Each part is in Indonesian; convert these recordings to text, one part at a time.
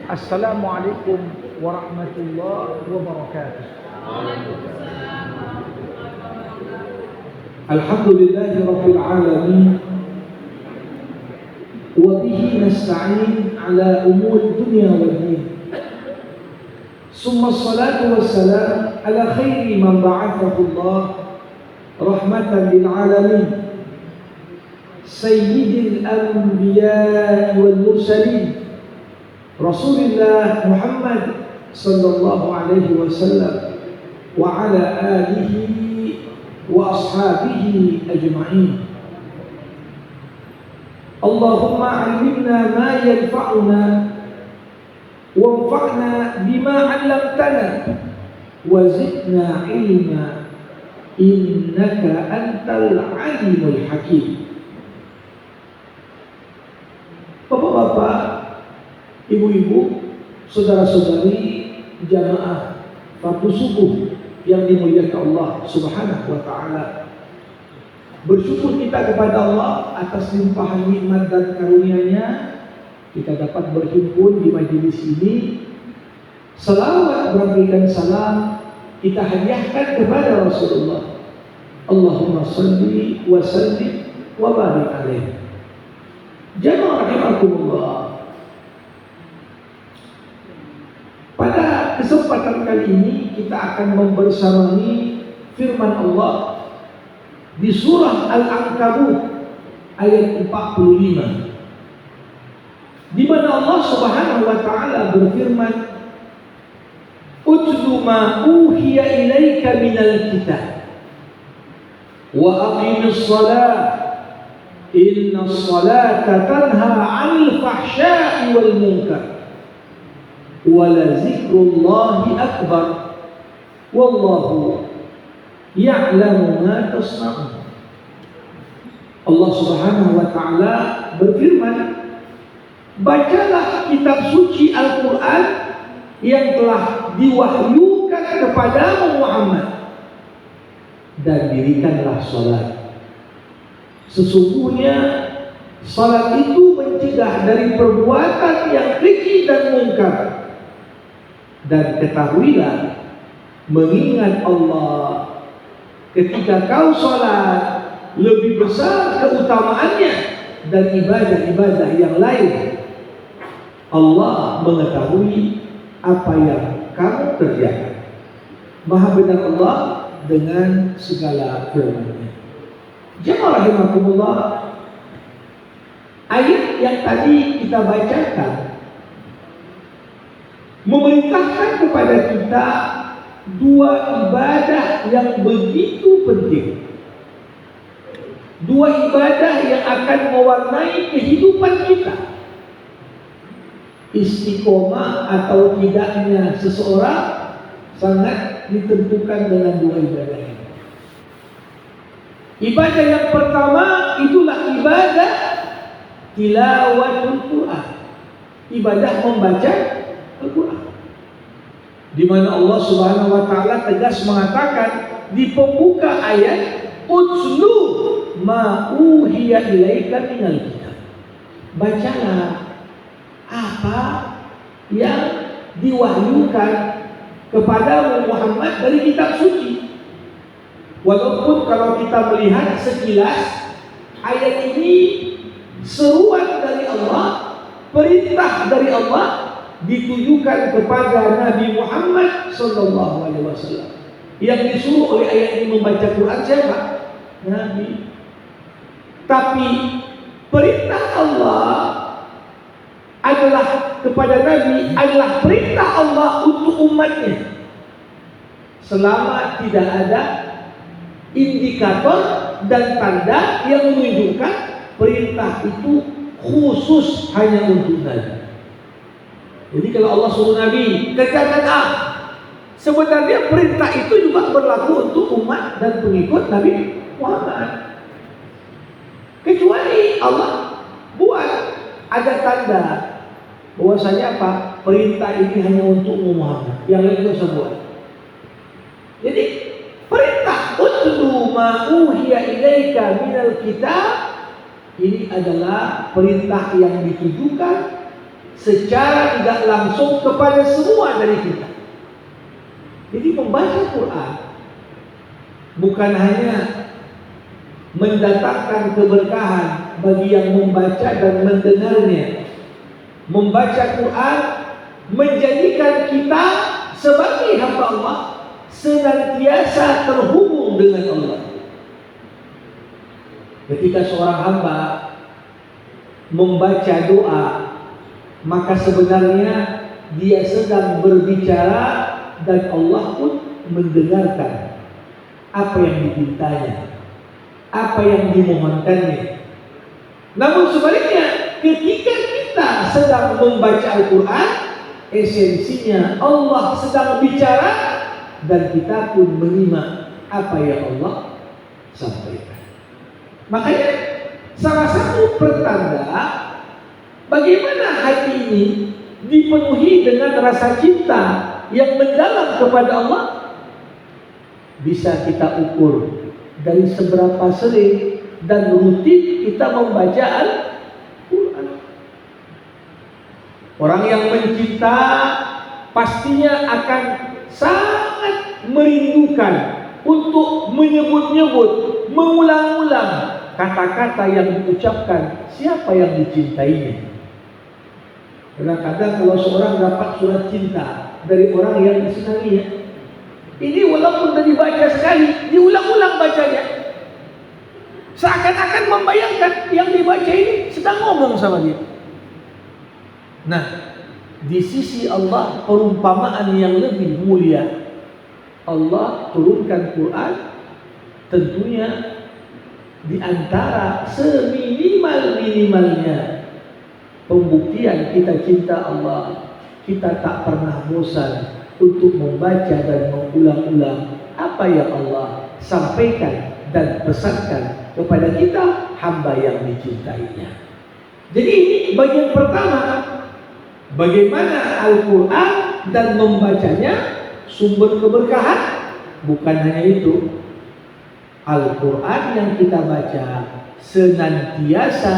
Assalamualaikum warahmatullahi wabarakatuh. Alhamdulillahi rabbil alamin wa bihi nasta'in ala umuri dunya wad din. Summa salatu wassalam ala khairi man ba'athahu Allah rahmatan lil alamin sayyidil anbiya wal mursalin Rasulullah Muhammad sallallahu alaihi wasallam wa ala alihi wa ashabihi ajma'in. Allahumma 'allimna ma yanfa'una wanfa'na bima 'allamtana wa zidna 'ilma innaka antal 'alimul hakim. Bapak-bapak, ibu-ibu, saudara-saudari jamaah fardu subuh yang dimuliakan Allah Subhanahu wa taala. Bersyukur kita kepada Allah atas limpahan nikmat dan karunia-Nya kita dapat berhimpun di majelis ini. Selawat dan salam kita hadiahkan kepada Rasulullah. Allahumma shalli wa sallim wa barik alaihi. Jamaah rahimakumullah. Pada kesempatan kali ini kita akan membersamai firman Allah di surah Al-Ankabut ayat 45, di mana Allah Subhanahu wa taala berfirman, "Utlu ma uhiya ilaika minal kitab wa aqimis shalah innas salata tanha 'anil fahsya'i wal munkar wala zikrullahi akbar wallahu ya'lamu ma tasna'un." Allah Subhanahu wa taala berfirman, bacalah kitab suci Al-Qur'an yang telah diwahyukan kepadamu Muhammad dan dirikanlah salat. Sesungguhnya salat itu mencegah dari perbuatan yang keji dan munkar. Dan ketahuilah, mengingat Allah ketika kau salat lebih besar keutamaannya dan ibadah-ibadah yang lain. Allah mengetahui apa yang kamu kerjakan. Maha benar Allah dengan segala firman-Nya. Jemaah rahimakumullah, ayat yang tadi kita bacakan memerintahkan kepada kita dua ibadah yang begitu penting. Dua ibadah yang akan mewarnai kehidupan kita. Istiqomah atau tidaknya seseorang sangat ditentukan dengan dua ibadah ini. Ibadah yang pertama itulah ibadah tilawatul Quran, ibadah membaca Al-Quran, di mana Allah Subhanahu wa taala tegas mengatakan di pembuka ayat, "Utlu ma uhiya ilaika minal kitab." Bacalah apa yang diwahyukan kepada Muhammad dari kitab suci. Walaupun kalau kita melihat sekilas ayat ini seruan dari Allah, perintah dari Allah ditujukan kepada Nabi Muhammad sallallahu alaihi wasallam. Yang disuruh oleh ayat ini membaca Quran siapa? Nabi. Tapi perintah Allah adalah kepada Nabi adalah perintah Allah untuk umatnya. Selama tidak ada indikator dan tanda yang menunjukkan perintah itu khusus hanya untuk Nabi. Jadi kalau Allah suruh Nabi kerjakan A, sebenarnya perintah itu juga berlaku untuk umat dan pengikut Nabi Muhammad. Kecuali Allah buat ada tanda bahwasanya apa? Perintah ini hanya untuk Muhammad, yang lain tidak usah buat. Jadi perintah utlu ma uhiya ilaika minal kitab ini adalah perintah yang ditujukan secara tidak langsung kepada semua dari kita. Jadi membaca Quran bukan hanya mendatangkan keberkahan bagi yang membaca dan mendengarnya. Membaca Quran menjadikan kita sebagai hamba Allah senantiasa terhubung dengan Allah. Ketika seorang hamba membaca doa, maka sebenarnya dia sedang berbicara dan Allah pun mendengarkan apa yang dipintanya, apa yang dimohonkannya. Namun sebaliknya, ketika kita sedang membaca Al-Quran, esensinya Allah sedang bicara dan kita pun menyimak apa yang Allah sampaikan. Makanya salah satu pertanda bagaimana hati ini dipenuhi dengan rasa cinta yang mendalam kepada Allah bisa kita ukur dari seberapa sering dan rutin kita membaca Al-Quran. Orang yang mencinta pastinya akan sangat merindukan untuk menyebut-nyebut, mengulang-ulang kata-kata yang diucapkan siapa yang dicintainya. Kadang-kadang kalau seorang dapat surat cinta dari orang yang disenanginya, ini walaupun sudah dibaca sekali, diulang-ulang bacanya, seakan-akan membayangkan yang dibaca ini sedang ngomong sama dia. Nah, di sisi Allah perumpamaan yang lebih mulia. Allah turunkan Quran tentunya di antara seminimal-minimalnya pembuktian kita cinta Allah, kita tak pernah bosan untuk membaca dan mengulang-ulang apa yang Allah sampaikan dan pesankan kepada kita hamba yang dicintainya. Jadi ini bagian pertama, bagaimana Al-Quran dan membacanya sumber keberkahan. Bukan hanya itu, Al-Quran yang kita baca senantiasa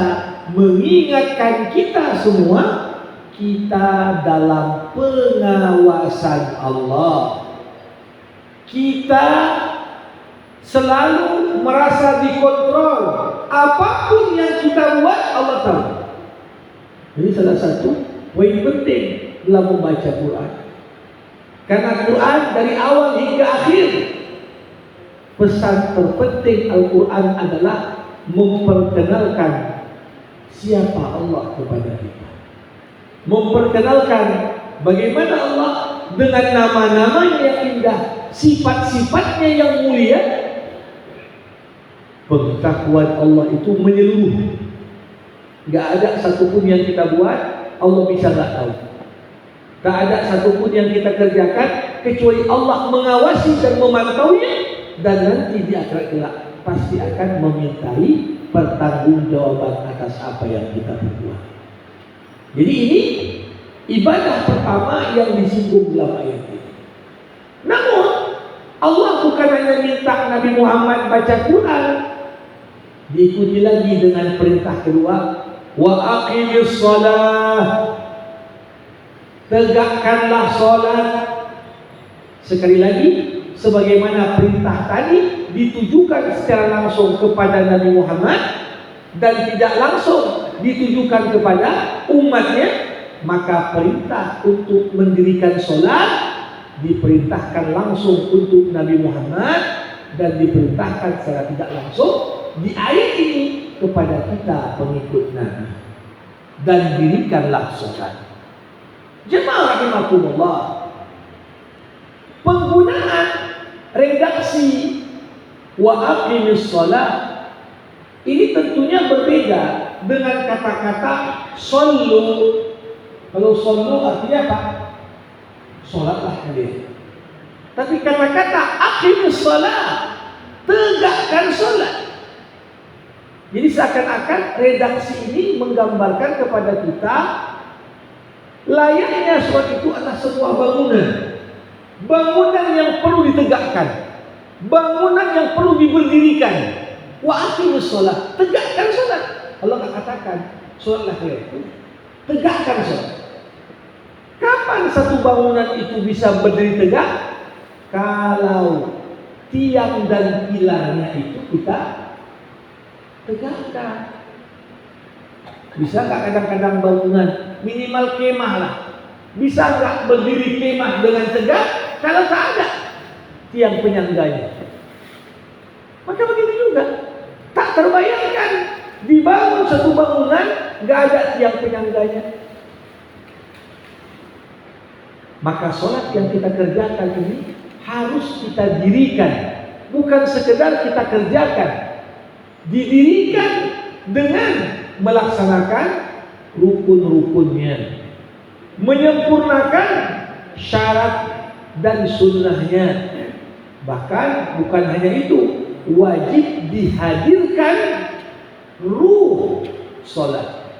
mengingatkan kita semua kita dalam pengawasan Allah. Kita selalu merasa dikontrol. Apapun yang kita buat Allah tahu. Ini salah satu poin penting dalam membaca Quran. Karena Quran dari awal hingga akhir, pesan terpenting Al-Quran adalah memperkenalkan siapa Allah kepada kita. Memperkenalkan bagaimana Allah dengan nama-namanya yang indah, sifat-sifatnya yang mulia. Pengetahuan Allah itu menyeluruh. Gak ada satupun yang kita buat Allah bisa gak tahu. Tak ada satupun yang kita kerjakan kecuali Allah mengawasi dan memantaunya, dan nanti di akhirat kelak pasti akan memintai pertanggungjawaban atas apa yang kita perbuat. Jadi ini ibadah pertama yang disinggung dalam ayat ini. Namun Allah bukan hanya minta Nabi Muhammad baca Quran, diikuti lagi dengan perintah kedua, wa aqimis shalah. Tegakkanlah salat. Sekali lagi, sebagaimana perintah tadi ditujukan secara langsung kepada Nabi Muhammad dan tidak langsung ditujukan kepada umatnya, maka perintah untuk mendirikan salat diperintahkan langsung untuk Nabi Muhammad dan diperintahkan secara tidak langsung di ayat ini kepada kita pengikut Nabi. Dan dirikanlah salat. Jemaah rahimakumullah, penggunaan redaksi wa aqimis shalah ini tentunya berbeda dengan kata-kata sallu. Kalau sallu artinya apa? Salatlah kalian. Tapi kata-kata aqimis shalah, tegakkan salat. Jadi seakan-akan redaksi ini menggambarkan kepada kita layaknya sholat itu adalah sebuah bangunan. Bangunan yang perlu ditegakkan, bangunan yang perlu diberdirikan. Wa aqimus shalah, tegakkan sholat. Allah tak katakan sholatlah kalian, tegakkan sholat. satu bangunan itu bisa berdiri tegak? Kalau tiang dan pilarnya itu kita tegakkan. Bisa nggak kadang-kadang bangunan minimal kemah lah, bisa nggak berdiri kemah dengan tegak kalau tak ada tiang penyangganya? Maka begitu juga, tak terbayangkan dibangun satu bangunan nggak ada tiang penyangganya. Maka sholat yang kita kerjakan ini harus kita dirikan, bukan sekedar kita kerjakan, didirikan dengan melaksanakan rukun-rukunnya, menyempurnakan syarat dan sunnahnya. Bahkan bukan hanya itu, wajib dihadirkan ruh sholat.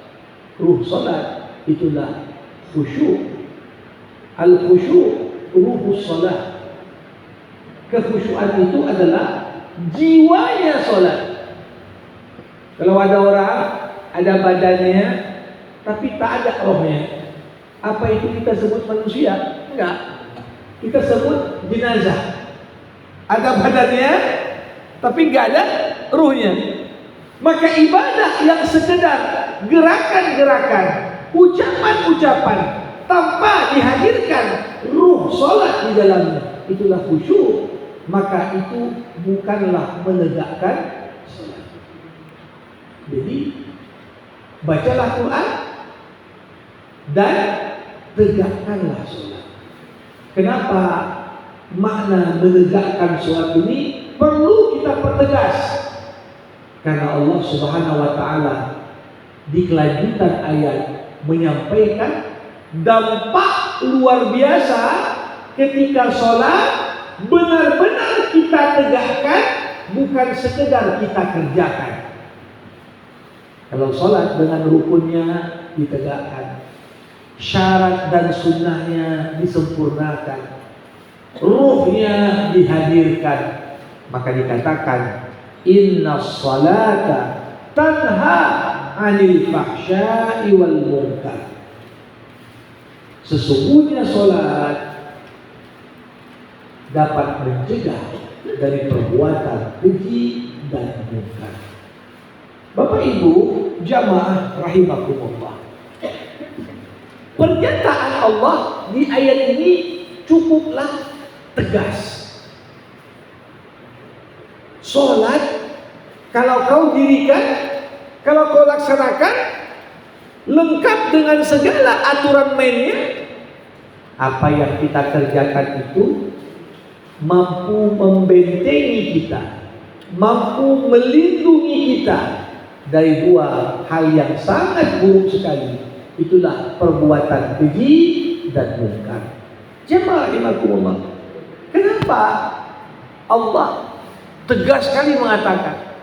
Ruh sholat itulah khusyuk. Al-khusyuk ruhus sholat. Kekhusyuan itu adalah jiwanya sholat. Kalau ada orang, ada badannya, tapi tak ada rohnya, apa itu kita sebut manusia? Enggak. Kita sebut jenazah. Ada badannya, tapi enggak ada ruhnya. Maka ibadah yang sekedar gerakan-gerakan, ucapan-ucapan, tanpa dihadirkan ruh sholat di dalamnya, itulah khusyuk. Maka itu bukanlah menegakkan sholat. Jadi bacalah Quran dan tegakkanlah sholat. Kenapa makna menegakkan sholat ini perlu kita pertegas? Karena Allah Subhanahu wa Ta'ala di kelanjutan ayat menyampaikan dampak luar biasa ketika sholat benar-benar kita tegakkan, bukan sekedar kita kerjakan. Kalau sholat dengan rukunnya ditegakkan, syarat dan sunnahnya disempurnakan, ruhnya dihadirkan, maka dikatakan inna sholata tanha 'anil fahsya'i wal munkar. Sesungguhnya sholat dapat mencegah dari perbuatan keji dan munkar. Bapak Ibu jamaah rahimakumullah, pernyataan Allah di ayat ini cukuplah tegas. Sholat kalau kau dirikan, kalau kau laksanakan lengkap dengan segala aturan mainnya, apa yang kita kerjakan itu mampu membentengi kita, mampu melindungi kita dari dua hal yang sangat buruk sekali. Itulah perbuatan keji dan munkar. Jemaah rahimakumullah, kenapa Allah tegas sekali mengatakan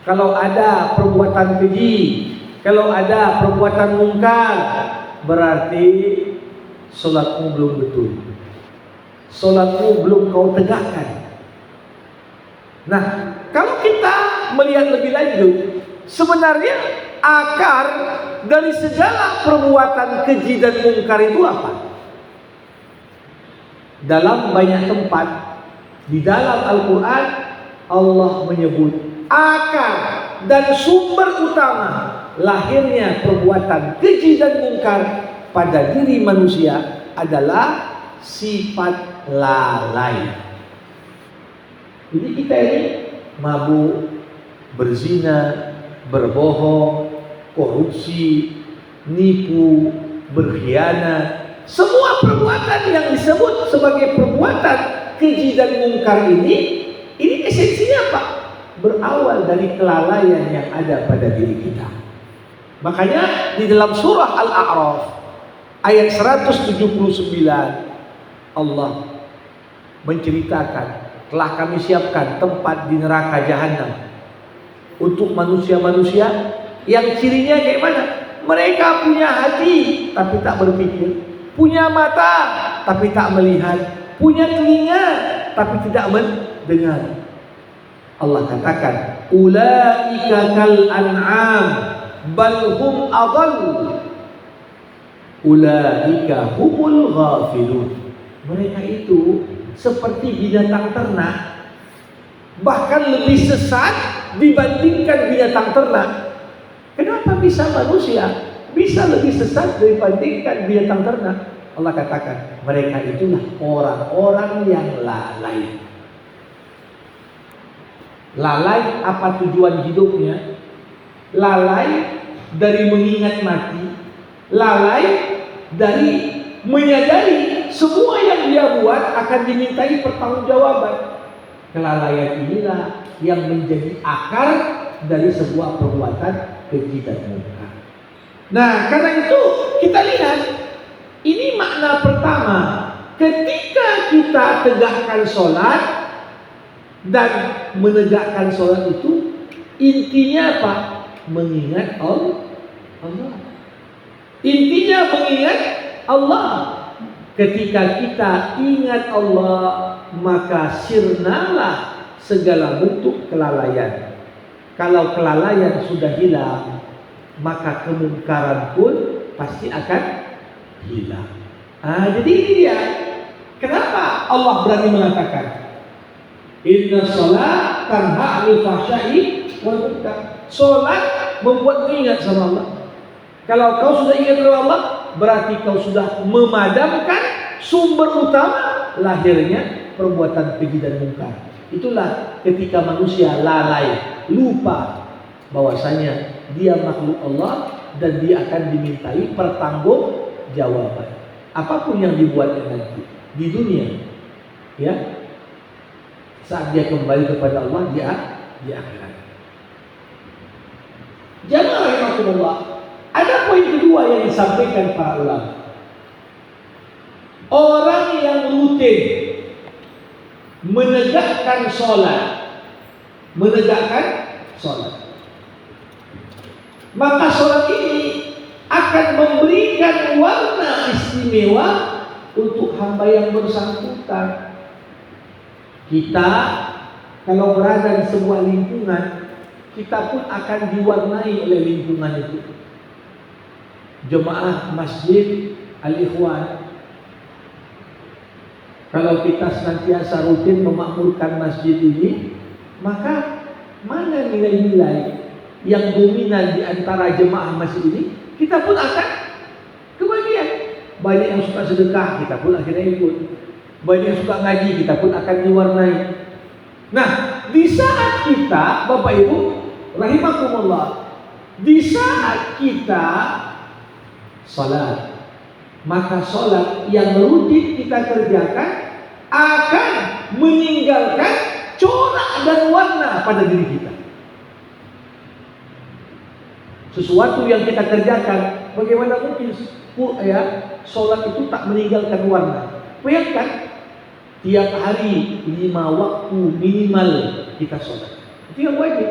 kalau ada perbuatan keji, kalau ada perbuatan munkar, berarti sholatmu belum betul, sholatmu belum kau tegakkan. Nah, kalau kita melihat lebih lanjut, sebenarnya akar dari segala perbuatan keji dan munkar itu apa? Dalam banyak tempat di dalam Al-Quran Allah menyebut akar dan sumber utama lahirnya perbuatan keji dan munkar pada diri manusia adalah sifat lalai. Jadi kita ini mabuk, berzina, berbohong, korupsi, nipu, berkhianat, semua perbuatan yang disebut sebagai perbuatan keji dan munkar ini esensinya apa? Berawal dari kelalaian yang ada pada diri kita. Makanya di dalam surah Al-A'raf ayat 179 Allah menceritakan, telah kami siapkan tempat di neraka jahanam untuk manusia-manusia yang cirinya kayak mana? Mereka punya hati tapi tak berpikir, punya mata tapi tak melihat, punya telinga tapi tidak mendengar. Allah katakan, ulaika kal an'am bal hum adall. Ulaika humul ghafilun. Mereka itu seperti binatang ternak, bahkan lebih sesat dibandingkan binatang ternak. Kenapa bisa manusia bisa lebih sesat dibandingkan binatang ternak? Allah katakan, mereka itulah orang-orang yang lalai. Lalai apa tujuan hidupnya? Lalai dari mengingat mati, lalai dari menyadari semua yang dia buat akan dimintai pertanggungjawaban. Kelalaian inilah yang menjadi akar dari sebuah perbuatan keji dan munkar. Nah, karena itu kita lihat ini makna pertama. Ketika kita tegakkan sholat dan menegakkan sholat itu intinya apa? Mengingat Allah. Intinya mengingat Allah. Ketika kita ingat Allah, maka sirnalah segala bentuk kelalaian. Kalau kelalaian sudah hilang, maka kemungkaran pun pasti akan hilang. Jadi ini dia. Kenapa Allah berani mengatakan inna sholat tanha 'anil fahsya'i wal munkar. Sholat membuat ingat sama Allah. Kalau kau sudah ingat sama Allah, berarti kau sudah memadamkan sumber utama lahirnya perbuatan keji dan munkar. Itulah ketika manusia lalai, lupa bahwasanya dia makhluk Allah dan dia akan dimintai pertanggungjawaban. Apapun yang dibuatnya nanti di dunia, ya, saat dia kembali kepada Allah, dia akhirat. Jamaah rahimakumullah. Ada poin kedua yang disampaikan para ulama. Orang yang rutin menegakkan sholat, maka sholat ini akan memberikan warna istimewa untuk hamba yang bersangkutan. Kita kalau berada di sebuah lingkungan, kita pun akan diwarnai oleh lingkungan itu. Jemaah Masjid Al-Ikhwan, kalau kita senantiasa rutin memakmurkan masjid ini, maka mana nilai-nilai yang dominan di antara jemaah masjid ini, kita pun akan kebagian. Banyak yang suka sedekah, kita pun akhirnya ikut. Banyak yang suka ngaji, kita pun akan diwarnai. Nah, di saat kita, Bapak Ibu rahimakumullah, di saat kita salat, maka salat yang rutin kita kerjakan akan meninggalkan corak dan warna pada diri kita. Sesuatu yang kita kerjakan, bagaimana mungkin salat itu tak meninggalkan warna? Bayangkan, tiap hari 5 waktu minimal kita salat. Itu yang wajib.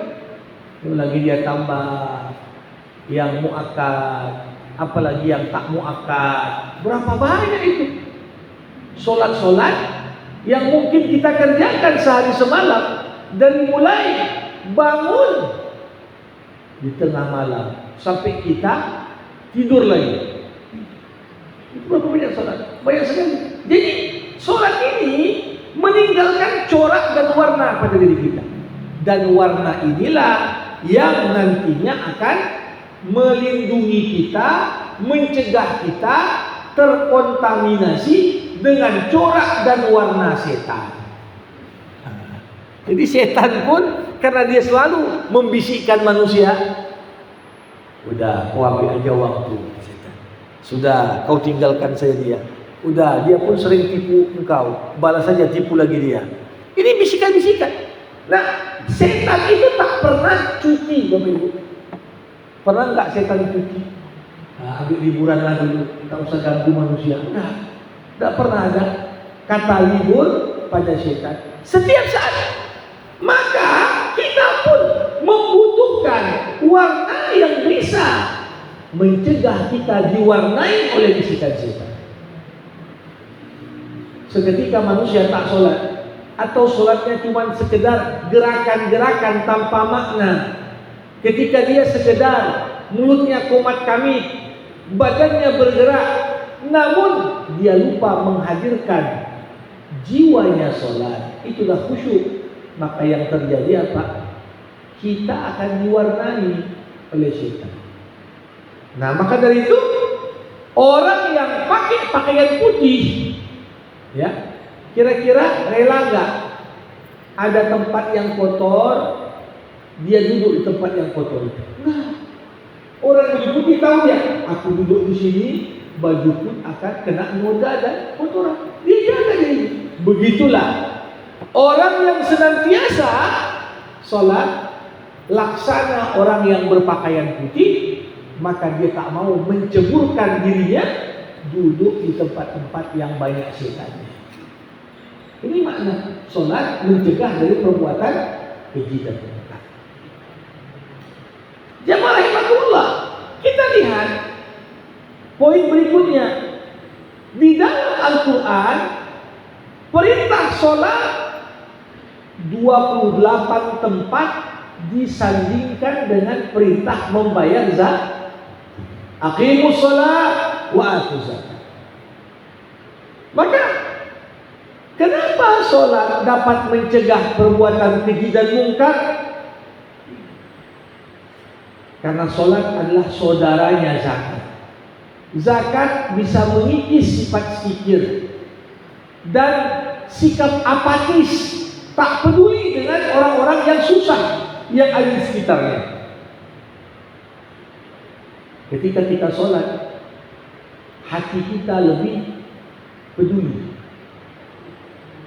Lagi dia tambah yang muakkad, apalagi yang tak muakkad. Berapa banyak itu solat-solat yang mungkin kita kerjakan sehari semalam, dan mulai bangun di tengah malam sampai kita tidur lagi. Itu berapa banyak solat? Banyak sekali. Jadi solat ini meninggalkan corak dan warna pada diri kita, dan warna inilah yang nantinya akan melindungi kita, mencegah kita terkontaminasi dengan corak dan warna setan. Jadi setan pun karena dia selalu membisikkan manusia, udah kau ambil aja waktu, setan. Sudah kau tinggalkan saya dia. Udah, dia pun sering tipu engkau, balas saja tipu lagi dia. Ini bisikan-bisikan. Nah, setan itu tak pernah cuti, Bapak Ibu. Pernah nggak setan cuti? Ambil liburan lah dulu, tak usah ganggu manusia. Nah, tidak pernah ada kata libur pada setan. Setiap saat. Maka kita pun membutuhkan warna yang bisa mencegah kita diwarnai oleh bisikan setan. Seketika manusia tak sholat, atau sholatnya cuma sekedar gerakan-gerakan tanpa makna. Ketika dia sekedar mulutnya komat kamit, badannya bergerak, namun dia lupa menghadirkan jiwanya sholat, itulah khusyuk. Maka yang terjadi apa? Kita akan diwarnai oleh syaitan. Nah, maka dari itu orang yang pakai pakaian putih, ya, kira-kira rela nggak ada tempat yang kotor, dia duduk di tempat yang kotor? Nah, orang yang putih tahu ya, aku duduk di sini, baju pun akan kena noda dan kotoran. Dia jaga diri. Begitulah orang yang senantiasa sholat, laksana orang yang berpakaian putih, maka dia tak mau menceburkan dirinya duduk di tempat-tempat yang banyak setannya. Ini makna sholat mencegah dari perbuatan keji dan mungkar. Jamaah rahimakumullah, kita lihat poin berikutnya. Di dalam Al-Quran perintah sholat 28 tempat disandingkan dengan perintah membayar zakat. Aqimus sholat wa atuz zakat. Maka kenapa sholat dapat mencegah perbuatan keji dan mungkar? Karena sholat adalah saudaranya zakat. Zakat bisa mengikis sifat sikir dan sikap apatis, tak peduli dengan orang-orang yang susah yang ada di sekitarnya. Ketika kita sholat, hati kita lebih peduli.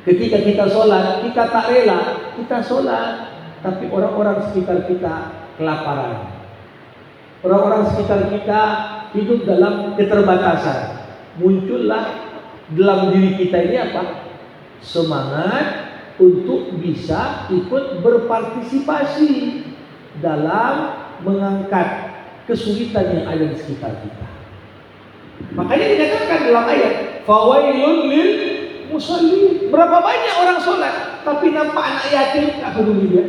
Ketika kita sholat, kita tak rela, kita sholat, tapi orang-orang sekitar kita kelaparan. Orang-orang sekitar kita hidup dalam keterbatasan. Muncullah dalam diri kita ini apa? Semangat untuk bisa ikut berpartisipasi dalam mengangkat kesulitan yang ada di sekitar kita. Makanya dikatakan dalam ayat, fawailun lil musallin. Berapa banyak orang sholat, tapi nampak anak yatim tak peduli dia.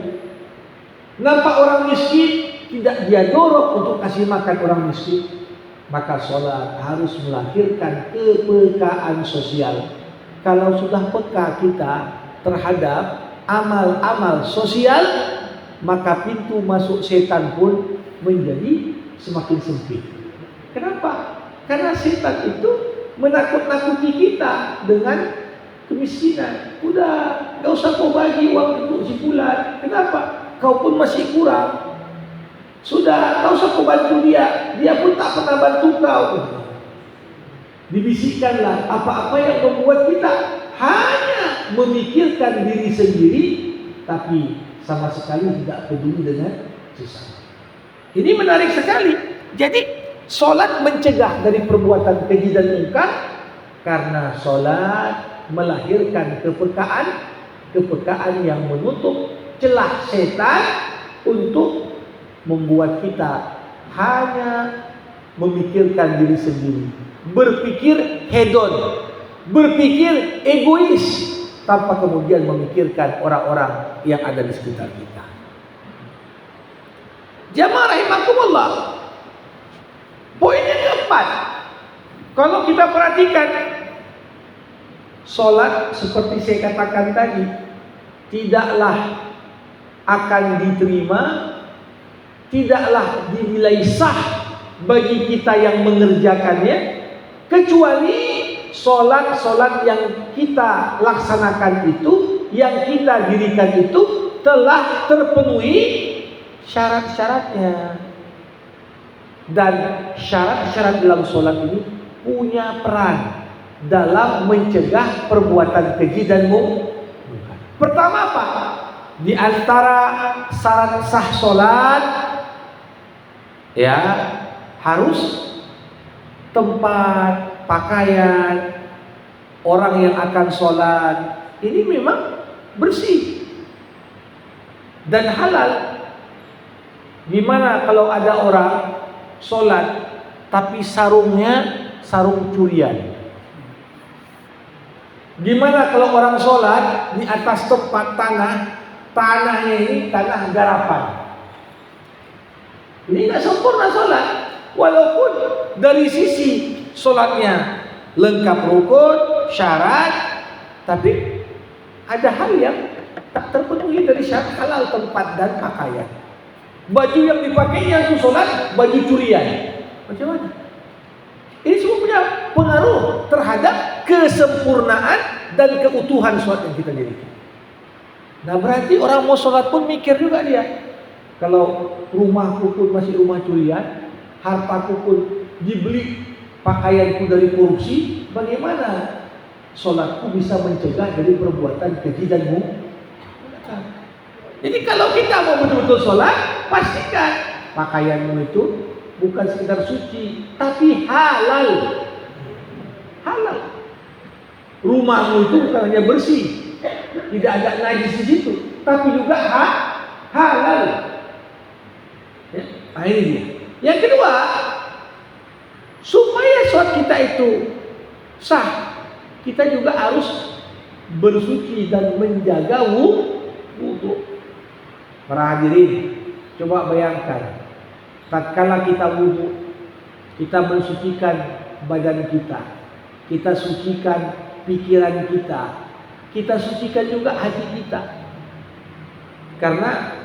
Nampak orang miskin, tidak dia dorong untuk kasih makan orang miskin. Maka sholat harus melahirkan kepekaan sosial. Kalau sudah peka kita terhadap amal-amal sosial, maka pintu masuk setan pun menjadi semakin sempit. Kenapa? Karena setan itu menakut-nakuti kita dengan kemiskinan. Udah, gak usah kau bagi uang untuk si fulan. Kenapa? Kau pun masih kurang. Sudah, gak usah kau bantu dia. Dia pun tak pernah bantu kau. Dibisikkanlah apa-apa yang membuat kita hanya memikirkan diri sendiri, tapi sama sekali tidak peduli dengan sesama. Ini menarik sekali. Jadi sholat mencegah dari perbuatan keji dan mungkar, karena sholat melahirkan kepekaan yang menutup celah setan untuk membuat kita hanya memikirkan diri sendiri, berpikir hedon, berpikir egois, tanpa kemudian memikirkan orang-orang yang ada di sekitar kita. Jamaah rahimakumullah, poin yang keempat, kalau kita perhatikan, sholat seperti saya katakan tadi tidaklah akan diterima, tidaklah dinilai sah bagi kita yang mengerjakannya, kecuali sholat-sholat yang kita laksanakan itu, yang kita dirikan itu telah terpenuhi syarat-syaratnya. Dan syarat-syarat dalam sholat ini punya peran dalam mencegah perbuatan keji dan mungkar. Pertama apa? Di antara syarat sah sholat, ya, harus tempat, pakaian orang yang akan sholat ini memang bersih dan halal. Gimana kalau ada orang sholat tapi sarungnya sarung curian? Gimana kalau orang sholat di atas tempat tanahnya ini tanah garapan? Ini nggak sempurna sholat. Walaupun dari sisi sholatnya lengkap rukun, syarat, tapi ada hal yang tak terpenuhi dari syarat halal tempat dan pakaian. Baju yang dipakainya untuk sholat, baju curian. Macam mana? Ini semua punya pengaruh terhadap kesempurnaan dan keutuhan sholat yang kita dirikan. Nah berarti orang mau sholat pun mikir juga dia. Kalau rumahku pun masih rumah curian, hartaku pun dibeli, pakaianku dari korupsi, bagaimana sholatku bisa mencegah dari perbuatan keji dan munkar? Jadi kalau kita mau betul-betul sholat, pastikan pakaianmu itu bukan sekedar suci, tapi halal. Halal. Rumahmu itu bukan hanya bersih, tidak ada najis di situ, tapi juga halal. Ya, nah ini dia. Yang kedua, supaya sholat kita itu sah, kita juga harus bersuci dan menjaga wudu. Para hadirin, coba bayangkan, tatkala kita wudu, kita mensucikan badan kita sucikan pikiran kita sucikan juga hati kita. Karena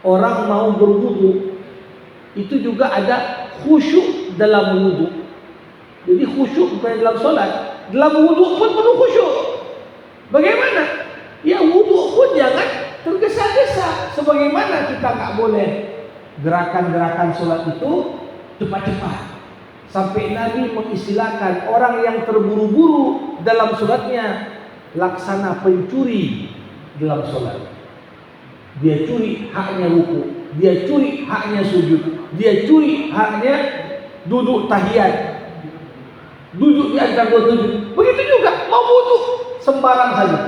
orang mau berwudu itu juga ada khusyuk dalam wudu. Jadi khusyuk bukan dalam sholat, dalam wudu pun penuh khusyuk. Bagaimana? Ya wudu pun jangan tergesa-gesa. Sebagaimana kita nggak boleh gerakan-gerakan sholat itu cepat-cepat. Sampai Nabi mengistilahkan orang yang terburu-buru dalam sholatnya laksana pencuri dalam sholat. Dia curi haknya ruku, dia curi haknya sujud, dia curi haknya duduk tahiyat, duduk di antara dua sujud. Begitu juga mau wudu sembarang saja.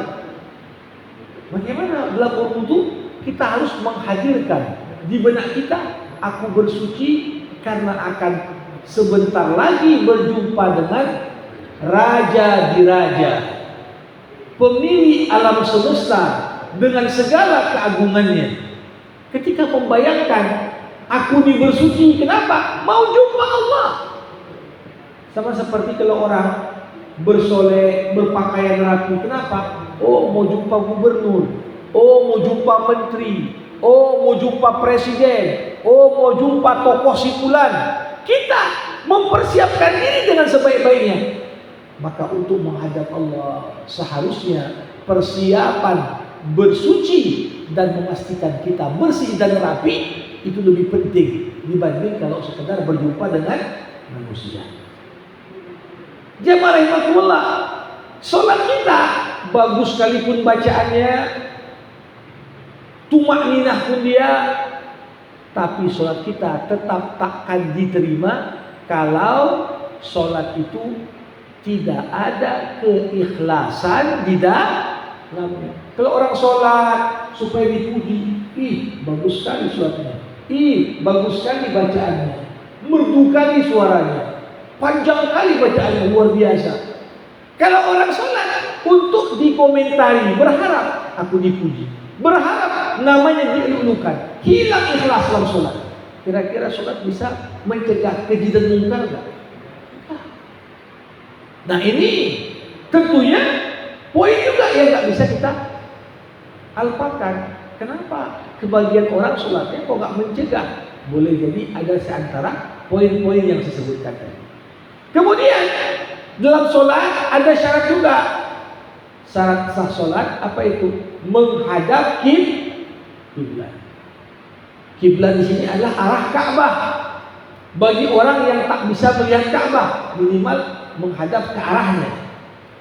Bagaimana dalam berwudu kita harus menghadirkan di benak kita, aku bersuci karena akan sebentar lagi berjumpa dengan Raja di Raja, pemilik alam semesta dengan segala keagungannya. Ketika membayangkan aku ini bersuci, kenapa? Mau jumpa Allah. Sama seperti kalau orang bersolek, berpakaian rapi, kenapa? Oh mau jumpa gubernur, oh mau jumpa menteri, oh mau jumpa presiden, oh mau jumpa tokoh si fulan. Kita mempersiapkan diri dengan sebaik-baiknya. Maka untuk menghadap Allah seharusnya persiapan bersuci dan memastikan kita bersih dan rapi itu lebih penting dibanding kalau sekedar berjumpa dengan manusia. Jemaah rahimakumullah, sholat kita bagus sekalipun bacaannya, tumakninah pun dia, tapi sholat kita tetap takkan diterima kalau sholat itu tidak ada keikhlasan di dalamnya. Kalau orang sholat supaya dipuji, ih bagus sekali sholatnya, ih bagus sekali bacaannya, merdu kali suaranya, panjang kali bacaannya, luar biasa. Kalau orang sholat untuk dikomentari, berharap aku dipuji, berharap namanya dielulukan, hilang ikhlas dalam sholat. Kira-kira sholat bisa mencegah keji dan munkar enggak? Nah ini tentunya poin juga yang nggak bisa kita alpakan. Kenapa? Kebagian orang sholatnya kok nggak mencegah? Boleh jadi ada seantara poin-poin yang saya sebutkan tadi. Kemudian dalam sholat ada syarat juga. Syarat sah sholat apa itu? Menghadap kiblat. Kiblat di sini adalah arah Ka'bah. Bagi orang yang tak bisa melihat Ka'bah, minimal menghadap ke arahnya.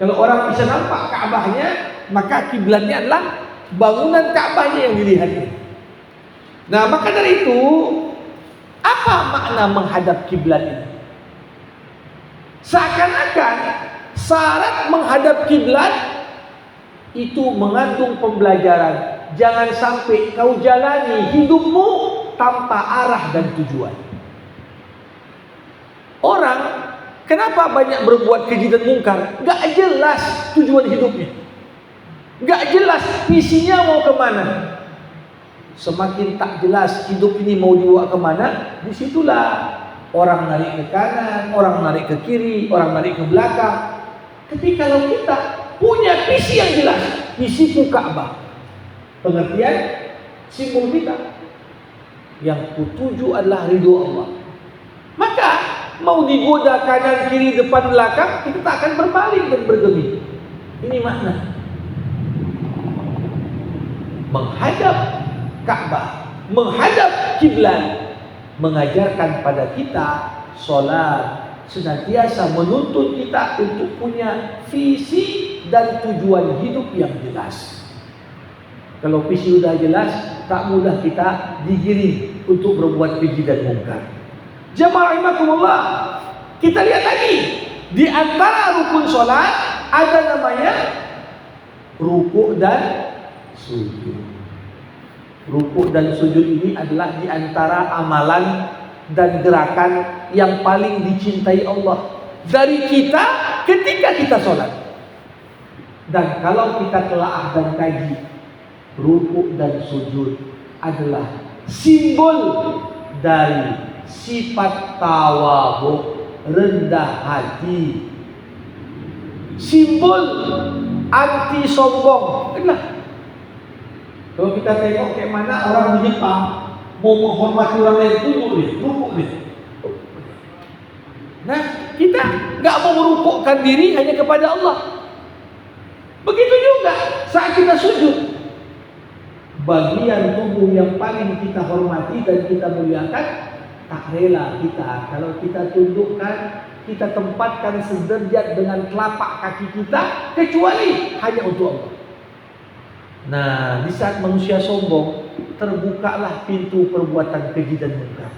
Kalau orang bisa nampak Ka'bahnya, maka kiblatnya adalah bangunan Ka'bahnya yang dilihatnya. Nah, maka dari itu, apa makna menghadap kiblat ini? Seakan-akan syarat menghadap kiblat itu mengandung pembelajaran. Jangan sampai kau jalani hidupmu tanpa arah dan tujuan. Orang kenapa banyak berbuat keji dan mungkar? Gak jelas tujuan hidupnya, gak jelas visinya mau kemana. Semakin tak jelas hidup ini mau dibawa kemana, disitulah orang narik ke kanan, orang narik ke kiri, orang narik ke belakang. Tapi kalau kita punya visi yang jelas, visiku Ka'bah, pengertian simbol kita, yang kutuju adalah ridho Allah, maka mau digoda kanan kiri depan belakang, kita tak akan berbalik dan bergeming. Ini makna menghadap Ka'bah, menghadap kiblat, mengajarkan pada kita solat senantiasa menuntut kita untuk punya visi dan tujuan hidup yang jelas. Kalau visi sudah jelas, tak mudah kita digiring untuk berbuat keji dan mungkar. Jamaah rahimakumullah, kita lihat lagi di antara rukun solat ada namanya rukuk dan sujud. Rukuk dan sujud ini adalah di antara amalan dan gerakan yang paling dicintai Allah dari kita ketika kita sholat. Dan kalau kita telaah dan kaji, rukuk dan sujud adalah simbol dari sifat tawadhu, rendah hati, simbol anti sombong. Kalau kita tengok kayak mana orang di Jepang mau menghormati orang lain, tunduk dia, rukuk dia. Nah, kita nggak mau merukukkan diri hanya kepada Allah. Begitu juga saat kita sujud, bagian tubuh yang paling kita hormati dan kita muliakan, tak rela kita kalau kita tundukkan, kita tempatkan sederajat dengan telapak kaki kita, kecuali hanya untuk Allah. Nah, di saat manusia sombong, terbukalah pintu perbuatan keji dan mungkar.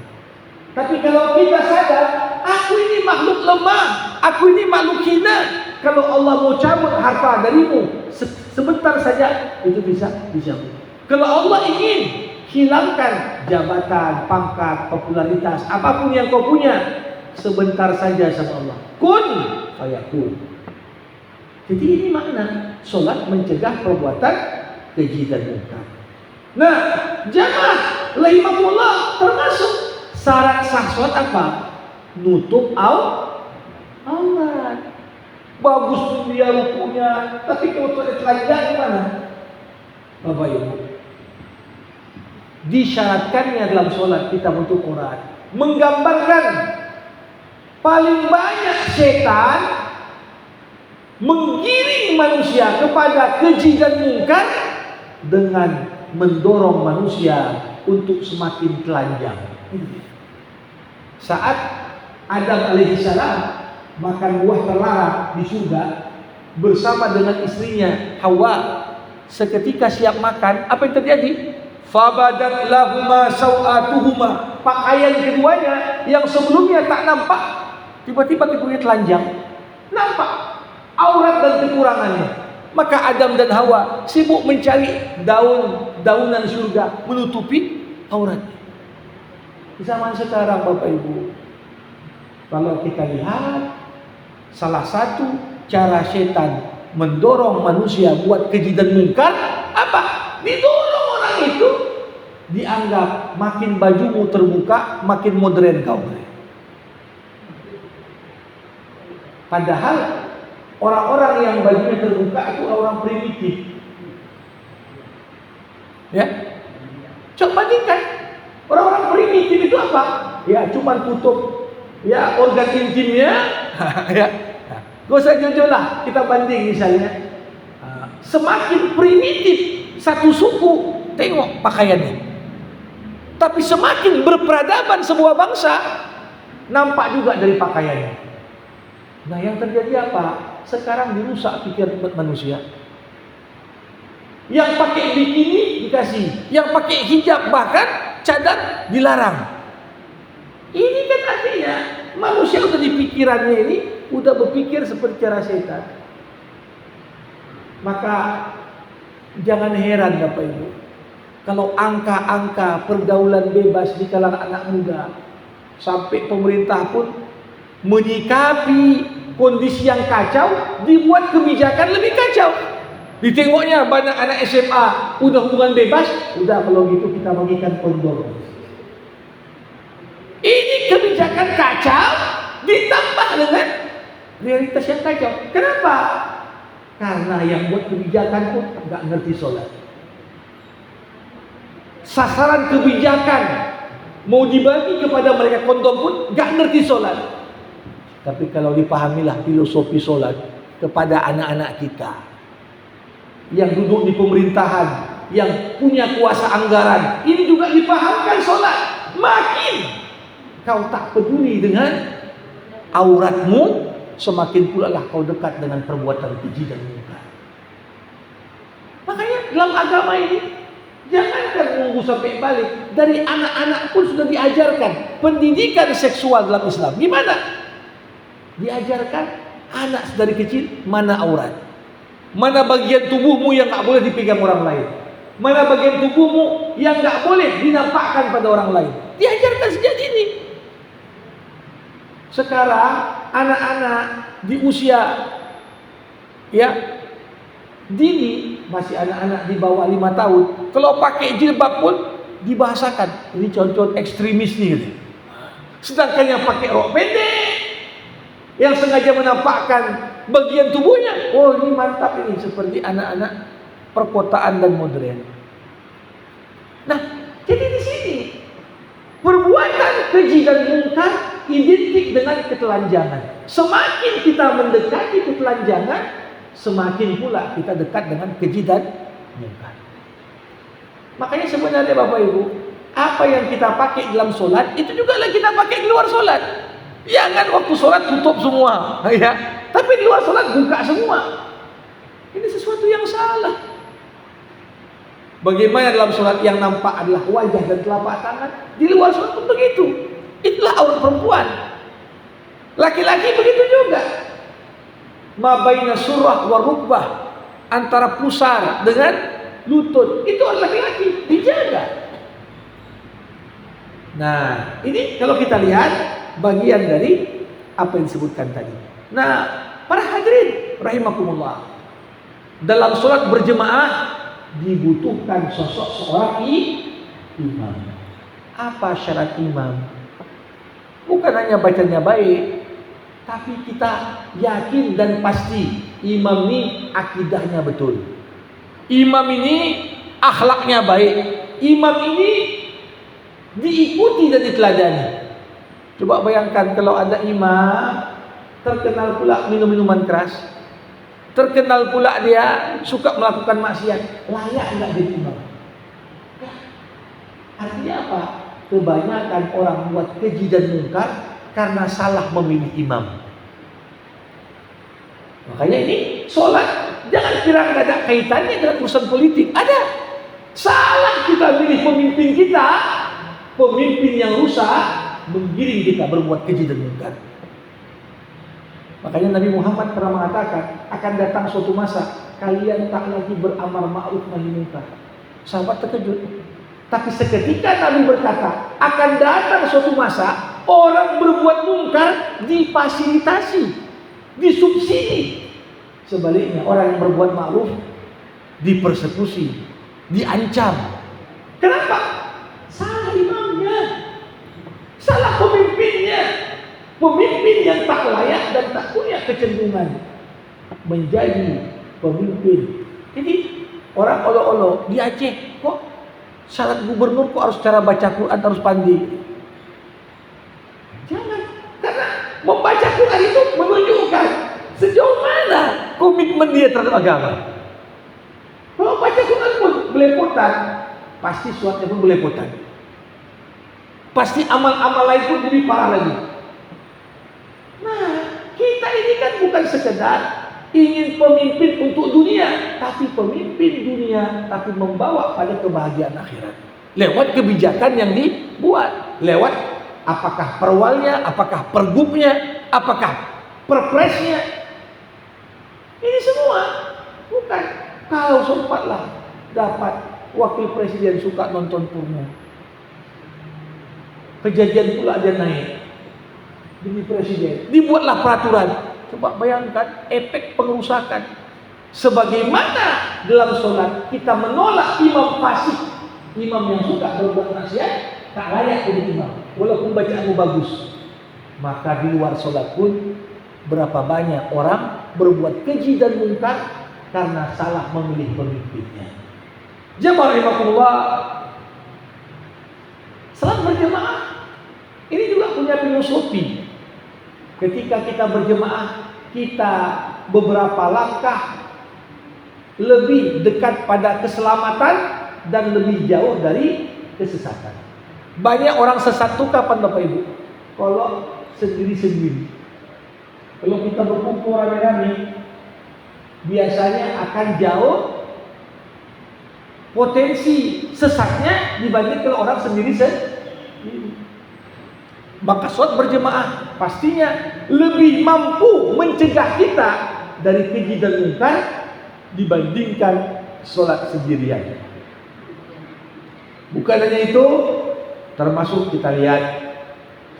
Tapi kalau kita sadar, aku ini makhluk lemah, aku ini makhluk hina. Kalau Allah mau cabut harta darimu sebentar saja, itu bisa dicabut. Kalau Allah ingin hilangkan jabatan, pangkat, popularitas, apapun yang kau punya, sebentar saja sama Allah. Kun fayakun. Jadi ini makna solat mencegah perbuatan keji dan mungkar. Nah, jamaah rahimakumullah, termasuk syarat sah solat apa? Nutup aurat. Bagus tuh dia rukunya, tapi kalau solat telanjang gimana? Bapak Ibu, disyaratkannya dalam solat kita menutup aurat, menggambarkan paling banyak setan menggiring manusia kepada keji dan mungkar dengan mendorong manusia untuk semakin telanjang. Saat Adam alaihissalam makan buah terlarang di surga bersama dengan istrinya Hawa, seketika siap makan, apa yang terjadi? Fabadat lahuma sawatuhuma, pakaian keduanya yang sebelumnya tak nampak, tiba-tiba keduanya telanjang, nampak aurat dan kekurangannya. Maka Adam dan Hawa sibuk mencari daun-daunan surga menutupi auratnya. Di zaman sekarang Bapak Ibu, kalau kita lihat, salah satu cara setan mendorong manusia buat keji dan mungkar apa? Didorong orang itu dianggap makin bajumu terbuka, makin modern kau. Padahal orang-orang yang bajunya terbuka itu orang primitif. Ya, coba bandingkan. Orang-orang primitif itu apa? Ya, cuma tutup ya organ intimnya. Ya, gak usah jujur lah. Kita banding misalnya. Semakin primitif satu suku, tengok pakaiannya. Tapi semakin berperadaban sebuah bangsa, nampak juga dari pakaiannya. Nah, yang terjadi apa? Sekarang dirusak pikiran manusia. Yang pakai bikini dikasih, yang pakai hijab bahkan cadar dilarang. Ini kan artinya manusia udah di pikirannya ini udah berpikir seperti cara setan. Maka jangan heran Bapak Ibu, kalau angka-angka pergaulan bebas di kalangan anak muda, sampai pemerintah pun menyikapi kondisi yang kacau, dibuat kebijakan lebih kacau. Ditengoknya banyak anak SMA udah hubungan bebas, udah kalau gitu kita bagikan kondom. Ini kebijakan kebijakan kacau ditambah dengan realitas yang kacau. Kenapa? Karena yang buat kebijakan pun nggak ngerti sholat. Sasaran kebijakan mau dibagi kepada mereka kondom pun nggak ngerti sholat. Tapi kalau dipahamilah filosofi sholat kepada anak-anak kita yang duduk di pemerintahan, yang punya kuasa anggaran, ini juga dipahamkan sholat, makin kau tak peduli dengan auratmu, semakin pula lah kau dekat dengan perbuatan keji dan munkar. Makanya dalam agama ini jangankan menunggu sampai balik, dari anak-anak pun sudah diajarkan pendidikan seksual dalam Islam. Gimana? Diajarkan anak dari kecil mana aurat, mana bagian tubuhmu yang tak boleh dipegang orang lain, mana bagian tubuhmu yang tak boleh dinampakkan pada orang lain. Diajarkan sejak dini. Sekarang anak-anak di usia dini, masih anak-anak di bawah 5 tahun, kalau pakai jilbab pun dibahasakan ini contoh ekstremis nih gitu. Sedangkan yang pakai rok pendek, yang sengaja menampakkan bagian tubuhnya, oh ini mantap, ini seperti anak-anak perkotaan dan modern. Nah, jadi di sini perbuatan keji dan munkar identik dengan ketelanjangan. Semakin kita mendekati ketelanjangan, semakin pula kita dekat dengan keji dan munkar. Makanya sebenarnya Bapak Ibu, apa yang kita pakai dalam sholat, itu juga lah kita pakai di luar sholat. Jangan waktu sholat tutup semua, ya. Tapi di luar sholat buka semua. Ini sesuatu yang salah. Bagaimana dalam sholat yang nampak adalah wajah dan telapak tangan, di luar sholat pun begitu. Itulah aurat perempuan. Laki-laki begitu juga. Ma baina surah wa rukbah, antara pusar dengan lutut, itu adalah laki-laki, dijaga. Nah, ini kalau kita lihat bagian dari apa yang disebutkan tadi. Nah, para hadirin rahimakumullah, dalam sholat berjemaah dibutuhkan sosok seorang imam. Apa syarat imam? Bukan hanya bacanya baik, tapi kita yakin dan pasti imam ini akidahnya betul, imam ini akhlaknya baik, imam ini diikuti dan diteladani. Coba bayangkan kalau ada imam terkenal pula minum-minuman keras, terkenal pula dia suka melakukan maksiat, layak enggak jadi imam? Artinya apa? Kebanyakan orang buat keji dan munkar karena salah memilih imam. Makanya ini sholat jangan kira nggak ada kaitannya dengan urusan politik. Ada. Salah kita pilih pemimpin kita, pemimpin yang rusak, menggiring kita berbuat keji dan munkar. Makanya Nabi Muhammad pernah mengatakan, akan datang suatu masa kalian tak lagi beramar ma'ruf nahi munkar. Sahabat terkejut. Tapi seketika Nabi berkata, akan datang suatu masa orang berbuat munkar difasilitasi, disubsidi. Sebaliknya orang yang berbuat ma'ruf dipersekusi, diancam. Kenapa? Salah imamnya, salah pemimpinnya. Pemimpin yang tak layak dan tak punya kecenderungan menjadi pemimpin. Jadi orang olo-olo di Aceh, kok syarat gubernur kok harus cara baca Quran harus pandai? Jangan, karena membaca Quran itu menunjukkan sejauh mana komitmen dia terhadap agama. Kalau baca Quran pun belepotan, pasti suatnya pun belepotan. Pasti amal-amal lain pun lebih parah lagi. Nah, kita ini kan bukan sekedar ingin pemimpin untuk dunia, tapi pemimpin dunia, tapi membawa pada kebahagiaan akhirat. Lewat kebijakan yang dibuat, lewat apakah perwalnya, apakah pergubnya, apakah perpresnya. Ini semua bukan kalau sempatlah dapat wakil presiden suka nonton porno. Kejadian pula dia naik demi presiden, dibuatlah peraturan. Coba bayangkan efek pengerusakan. Sebagaimana dalam sholat kita menolak imam fasik, imam yang suka berbuat maksiat, tak layak jadi imam walaupun bacaanmu bagus. Maka di luar sholat pun berapa banyak orang berbuat keji dan mungkar karena salah memilih pemimpinnya. Jamaah rahimakumullah, salat berjemaah ini juga punya filosofi. Ketika kita berjemaah, kita beberapa langkah lebih dekat pada keselamatan dan lebih jauh dari kesesatan. Banyak orang sesat itu kapan Bapak Ibu? Kalau sendiri-sendiri. Kalau kita berkumpul rame-rame, biasanya akan jauh potensi sesatnya dibanding kalau orang sendiri-sendiri. Maka sholat berjemaah pastinya lebih mampu mencegah kita dari keji dan mungkar dibandingkan sholat sendirian. Bukan hanya itu, termasuk kita lihat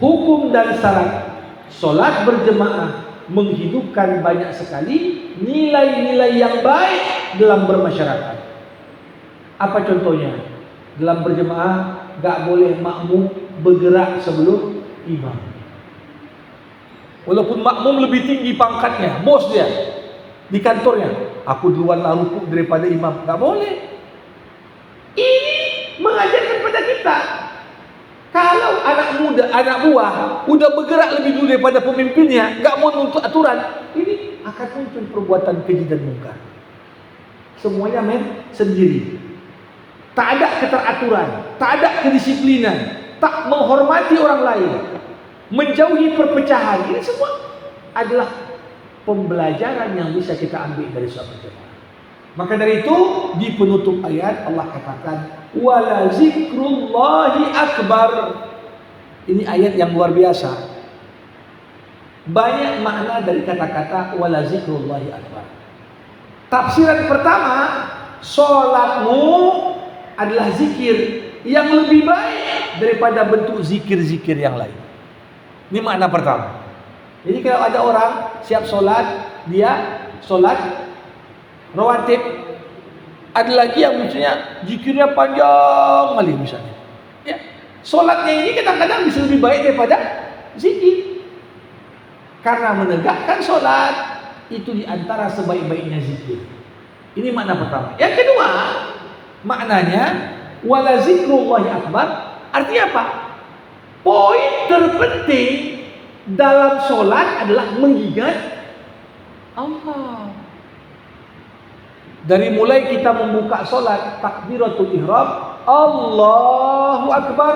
hukum dan syarat sholat berjemaah menghidupkan banyak sekali nilai-nilai yang baik dalam bermasyarakat. Apa contohnya? Dalam berjemaah gak boleh makmum bergerak sebelum imam. Walaupun makmum lebih tinggi pangkatnya, bos dia di kantornya, aku duluan lah rukuk daripada imam. Gak boleh. Ini mengajarkan kepada kita, kalau anak muda, anak buah udah bergerak lebih dulu daripada pemimpinnya, gak mau nuntut aturan, ini akan muncul perbuatan keji dan mungkar. Semuanya main sendiri. Tak ada keteraturan, tak ada kedisiplinan, tak menghormati orang lain, menjauhi perpecahan. Ini semua adalah pembelajaran yang bisa kita ambil dari sholat berjamaah. Maka dari itu di penutup ayat Allah katakan wala zikrullahi akbar. Ini ayat yang luar biasa. Banyak makna dari kata-kata wala zikrullahi akbar. Tafsiran pertama, sholatmu adalah zikir yang lebih baik daripada bentuk zikir-zikir yang lain. Ini makna pertama. Jadi kalau ada orang siap sholat, dia sholat rawatib, ada lagi yang misalnya zikirnya panjang kali misalnya. Ya, sholatnya ini kadang-kadang bisa lebih baik daripada zikir. Karena menegakkan sholat itu diantara sebaik-baiknya zikir. Ini makna pertama. Yang kedua, maknanya wala zikrullahi akbar, artinya apa? Poin terpenting dalam sholat adalah mengingat Allah. Dari mulai kita membuka sholat, takbiratul ihram, Allahu akbar,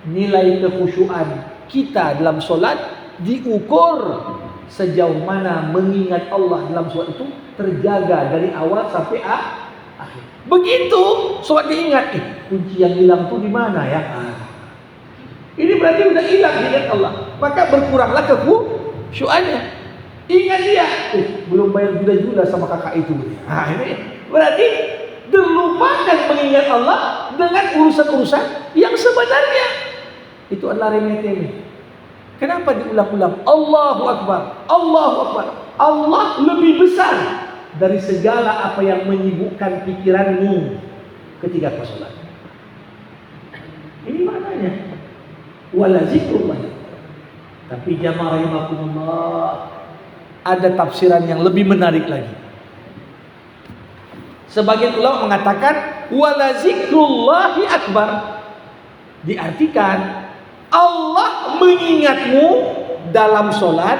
nilai kekhusyuan kita dalam sholat diukur sejauh mana mengingat Allah dalam sholat itu terjaga dari awal sampai akhir. Begitu sholat diingat, kunci yang hilang tuh di mana ya? Ini berarti udah hilang ingat Allah, maka berkuranglah kekhusyuannya. Ingat dia, belum bayar juda-juda sama kakak itu. Nah ini berarti terlupakan mengingat Allah dengan urusan-urusan yang sebenarnya itu adalah remeh-temeh. Kenapa diulang-ulang? Allahu Akbar, Allahu Akbar. Allah lebih besar dari segala apa yang menyibukkan pikiranmu ketika kau sholat. Ini maknanya wala zikrullah. Tapi jamaah rahimakumullah, ada tafsiran yang lebih menarik lagi. Sebagian ulama mengatakan wala zikrullahi akbar, diartikan Allah mengingatmu dalam sholat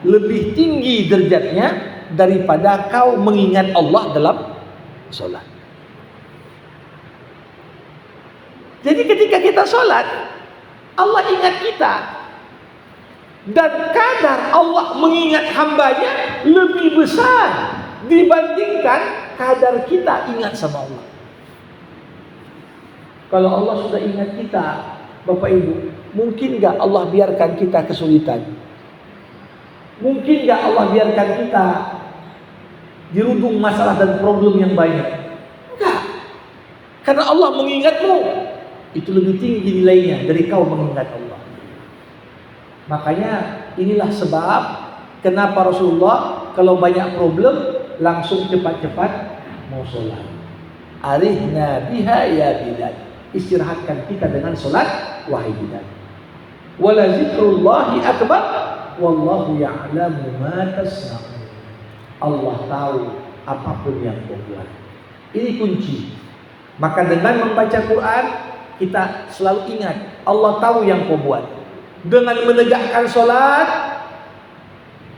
lebih tinggi derajatnya daripada kau mengingat Allah dalam sholat. Jadi ketika kita sholat, Allah ingat kita. Dan kadar Allah mengingat hambanya lebih besar dibandingkan kadar kita ingat sama Allah. Kalau Allah sudah ingat kita, Bapak Ibu, mungkin gak Allah biarkan kita kesulitan? Mungkin gak Allah biarkan kita dirundung masalah dan problem yang banyak? Enggak. Karena Allah mengingatmu, itu lebih tinggi nilainya dari kau mengingat Allah. Makanya inilah sebab kenapa Rasulullah kalau banyak problem langsung cepat-cepat mau sholat. Arihna biha ya Bilal, istirahatkan kita dengan sholat wahai Bilal. Wala zikrullahi akbar wallahu ya'lamu ma tasna'un. Allah tahu apapun yang kau buat. Ini kunci. Maka dengan membaca Quran kita selalu ingat Allah tahu yang kau buat. Dengan menegakkan sholat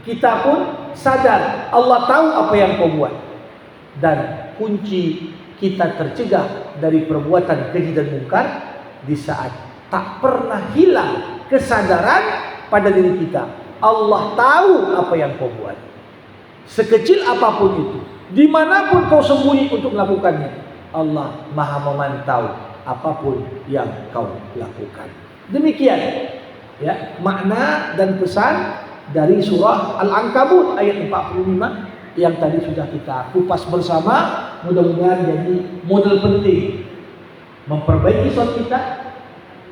kita pun sadar Allah tahu apa yang kau buat. Dan kunci kita tercegah dari perbuatan keji dan mungkar di saat tak pernah hilang kesadaran pada diri kita. Allah tahu apa yang kau buat. Sekecil apapun itu, dimanapun kau sembunyi untuk melakukannya, Allah maha memantau apapun yang kau lakukan. Demikian ya makna dan pesan dari surah Al-Ankabut ayat 45 yang tadi sudah kita kupas bersama. Mudah-mudahan jadi model penting memperbaiki sholat kita,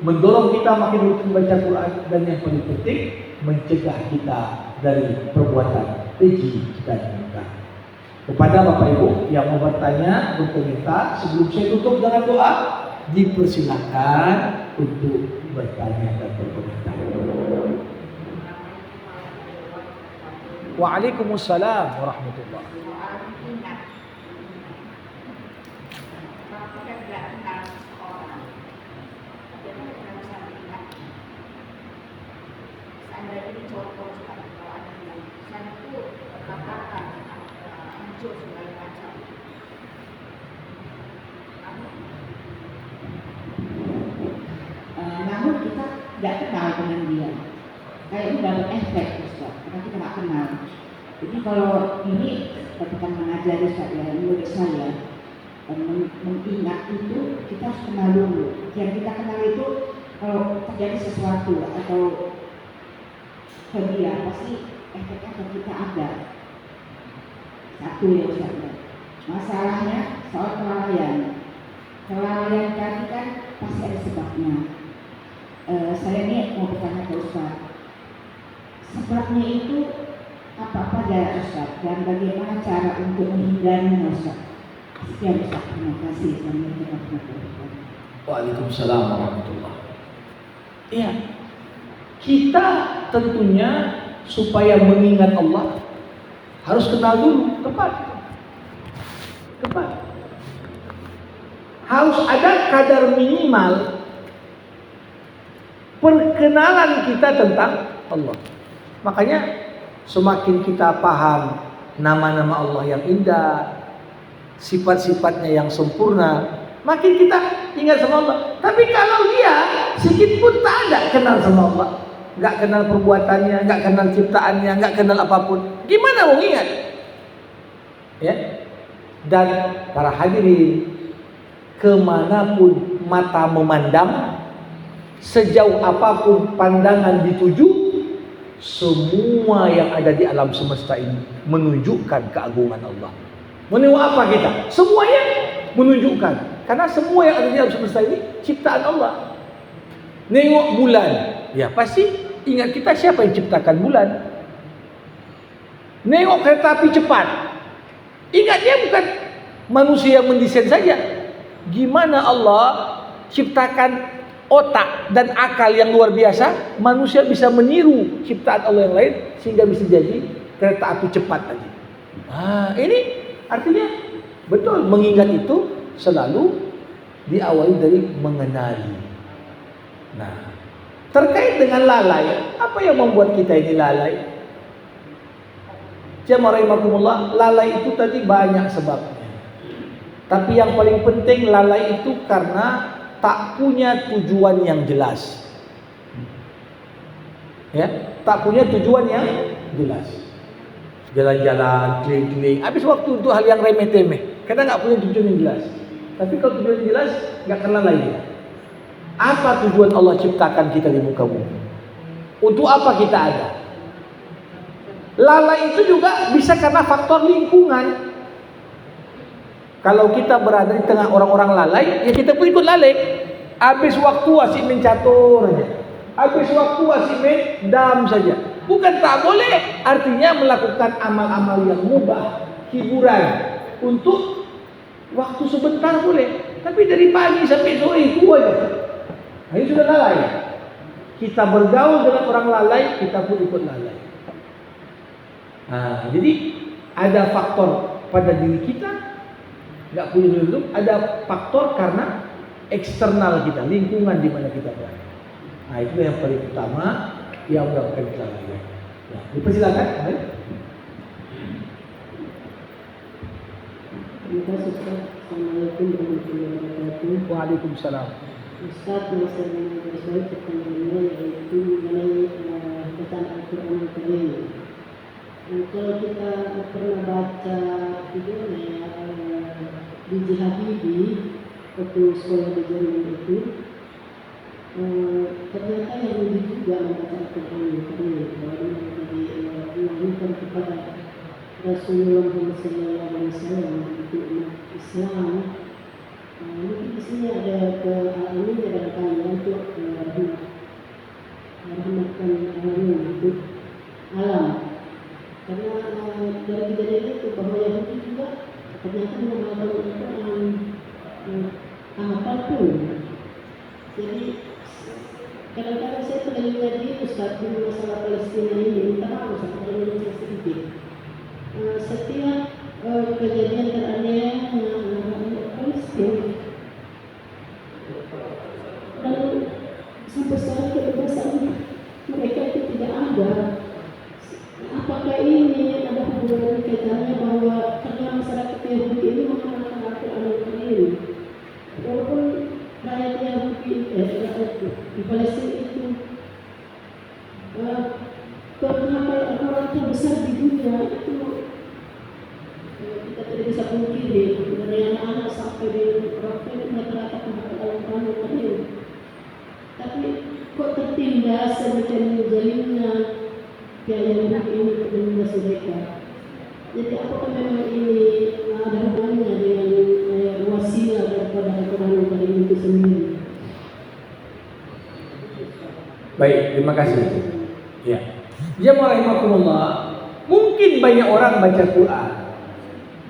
mendorong kita makin rutin membaca Quran, dan yang paling penting mencegah kita dari perbuatan keji dan mungkar. Kepada Bapak Ibu yang mau bertanya, berkomentar, sebelum saya tutup dengan doa, dipersilakan untuk bertanya dan berkomentar. Waalaikumsalam warahmatullahi wabarakatuh. Namun kita tidak kenal dengan dia. Kayak ini dapat efek Ustaz, karena kita tidak kenal. Jadi kalau ini ketika mengajar Ustaz ya, menurut saya mengingat itu kita harus kenal dulu. Yang kita kenal itu kalau terjadi sesuatu atau ke dia pasti efeknya ke kita ada. Satu ya Ustaz ya. Masalahnya soal kelalaian. Kelalaian tadi kan pasti ada sebabnya. Saya ini mau bertanya ke Ustaz, sebabnya itu apa-apa ya Ustaz, dan bagaimana cara untuk menghindarinya Ustaz? Sekian Ustaz, terima kasih. Waalaikumsalam warahmatullahi wabarakatuh. Iya, kita tentunya supaya mengingat Allah harus kenal dulu tepat. Harus ada kadar minimal perkenalan kita tentang Allah. Makanya semakin kita paham nama-nama Allah yang indah, sifat-sifatnya yang sempurna, makin kita ingat sama Allah. Tapi kalau dia sedikit pun tak ada kenal sama Allah, nggak kenal perbuatannya, nggak kenal ciptaannya, nggak kenal apapun, gimana mau ingat? Ya. Dan para hadirin, kemanapun mata memandang, sejauh apapun pandangan dituju, semua yang ada di alam semesta ini menunjukkan keagungan Allah. Menengok apa kita? Semuanya menunjukkan. Karena semua yang ada di alam semesta ini ciptaan Allah. Nengok bulan, ya pasti ingat kita siapa yang ciptakan bulan. Nengok kereta api cepat, ingatnya bukan manusia yang mendesain saja. Gimana Allah ciptakan otak dan akal yang luar biasa, manusia bisa meniru ciptaan Allah yang lain sehingga bisa jadi kereta api cepat tadi. Ini artinya betul mengingat itu selalu diawali dari mengenali. Nah, terkait dengan lalai, apa yang membuat kita ini lalai? Jamaah rahimakumullah, lalai itu tadi banyak sebabnya. Tapi yang paling penting lalai itu karena tak punya tujuan yang jelas. Ya, tak punya tujuan yang jelas. Jalan-jalan, keliling-keliling, habis waktu untuk hal yang remeh-temeh. Karena nggak punya tujuan yang jelas. Tapi kalau tujuan yang jelas, nggak kenal lagi. Apa tujuan Allah ciptakan kita di muka bumi? Untuk apa kita ada? Lalai itu juga bisa karena faktor lingkungan. Kalau kita berada di tengah orang-orang lalai, ya kita pun ikut lalai. Habis waktu asyik main catur saja. Habis waktu asyik main dam saja. Bukan tak boleh, artinya melakukan amal-amal yang mubah, hiburan untuk waktu sebentar boleh. Tapi dari pagi sampai sore itu aja. Ini sudah lalai. kita bergaul dengan orang lalai, kita pun ikut lalai. Nah, jadi ada faktor pada diri kita nggak punya hidup, ada faktor karena eksternal kita, lingkungan di mana kita berada. Nah, itu yang paling utama yang menyebabkan kelalaian. Ya, dipersilakan. Ayo. Terima kasih Ustaz. Assalamualaikum warahmatullahi wabarakatuh. Waalaikumsalam. Ustaz, masalah yang berbeda pertanyaannya yaitu mengenai bacaan Al-Quran Al-Karim. Kalau kita pernah baca videonya di Habibie waktu sekolah di Jerman itu, ternyata yang lebih juga membaca Al-Quran Al-Karim baru dilahirkan kepada Rasulullah SAW untuk umat Islam. Mungkin di sini ada ini barangkali untuk merahmatkan untuk alam. Karena dari kejadian itu bahwa Yahudi juga ternyata mengamalkan Al-Quran hafal pun. Jadi kadang-kadang saya pernah lihat di Ustaz di masalah Palestina ini, minta maaf Ustaz kalau saya sedikit. Setiap kejadian teraniaya Palestina, lalu sampai sekarang kebebasan mereka itu tidak ada. Apakah ini ada hubungan kaitannya bahwa karena masyarakat Yahudi ini mengamalkan Al-Quran Al-Karim, walaupun rakyat Yahudi di Palestina itu penghafal Al-Quran terbesar di dunia itu, kita tidak bisa pungkiri dari anak-anak sampai di orang tua mereka menghafal Al-Quran Al-Karim. Tapi kok tertindas semacam jalimnya yang ini tertindas mereka. Jadi apakah memang ini ada hubungannya dengan wasilah daripada Al-Quran Al-Karim itu sendiri? Baik, terima kasih. Ya. Jemaah rahimakumullah, mungkin banyak orang baca Quran,